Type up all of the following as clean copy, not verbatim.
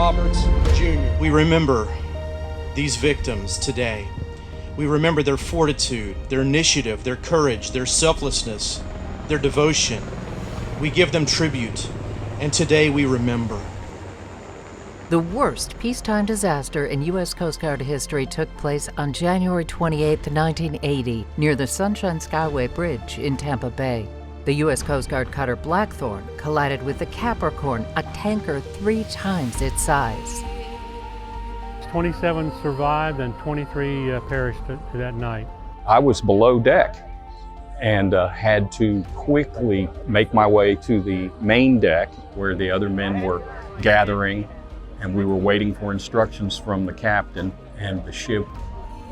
Roberts, Jr. We remember these victims today. We remember their fortitude, their initiative, their courage, their selflessness, their devotion. We give them tribute, and today we remember. The worst peacetime disaster in U.S. Coast Guard history took place on January 28, 1980, near the Sunshine Skyway Bridge in Tampa Bay. The U.S. Coast Guard Cutter Blackthorn collided with the Capricorn, a tanker 3 times its size. 27 survived and 23 perished that night. I was below deck and had to quickly make my way to the main deck where the other men were gathering, and we were waiting for instructions from the captain, and the ship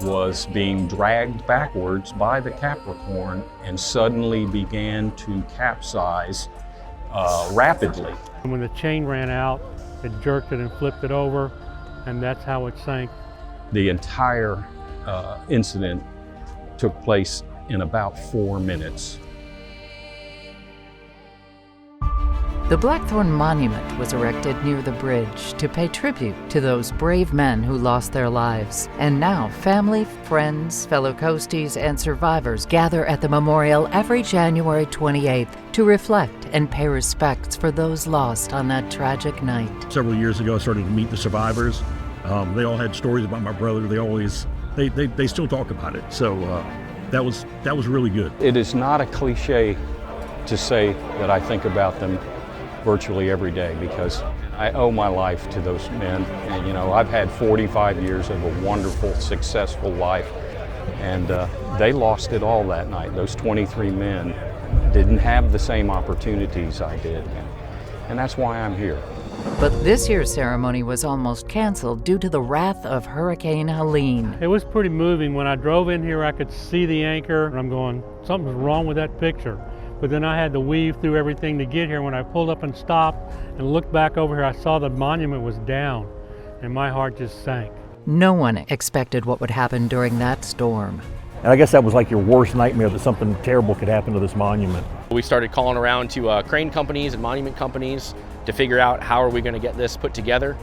was being dragged backwards by the Capricorn and suddenly began to capsize rapidly. And when the chain ran out, it jerked it and flipped it over, and that's how it sank. The entire incident took place in about 4 minutes. The Blackthorn Monument was erected near the bridge to pay tribute to those brave men who lost their lives. And now family, friends, fellow coasties, and survivors gather at the memorial every January 28th to reflect and pay respects for those lost on that tragic night. Several years ago, I started to meet the survivors. They all had stories about my brother. They still talk about it. So that was really good. It is not a cliche to say that I think about them virtually every day, because I owe my life to those men. And, you know, I've had 45 years of a wonderful, successful life, and they lost it all that night. Those 23 men didn't have the same opportunities I did, and that's why I'm here. But this year's ceremony was almost canceled due to the wrath of Hurricane Helene. It was pretty moving. When I drove in here, I could see the anchor, and I'm going, something's wrong with that picture. But then I had to weave through everything to get here. When I pulled up and stopped and looked back over here, I saw the monument was down, and my heart just sank. No one expected what would happen during that storm. And I guess that was like your worst nightmare, that something terrible could happen to this monument. We started calling around to crane companies and monument companies to figure out how are we going to get this put together.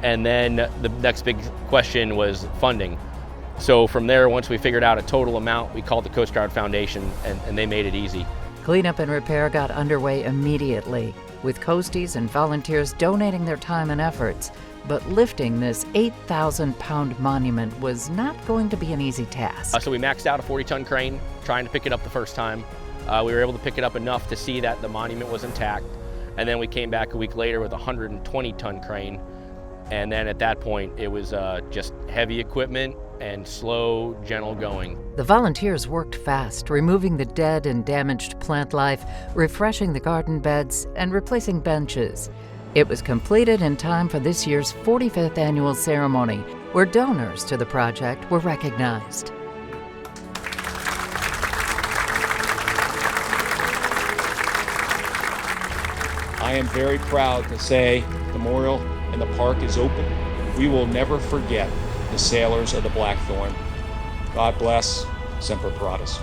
And then the next big question was funding. So from there, once we figured out a total amount, we called the Coast Guard Foundation, and they made it easy. Cleanup and repair got underway immediately, with coasties and volunteers donating their time and efforts. But lifting this 8,000-pound monument was not going to be an easy task. So we maxed out a 40-ton crane, trying to pick it up the first time. We were able to pick it up enough to see that the monument was intact. And then we came back a week later with a 120-ton crane. And then at that point, it was just heavy equipment and slow, gentle going. The volunteers worked fast, removing the dead and damaged plant life, refreshing the garden beds, and replacing benches. It was completed in time for this year's 45th annual ceremony, where donors to the project were recognized. I am very proud to say the memorial and the park is open. We will never forget the sailors of the Blackthorn. God bless. Semper Paratus.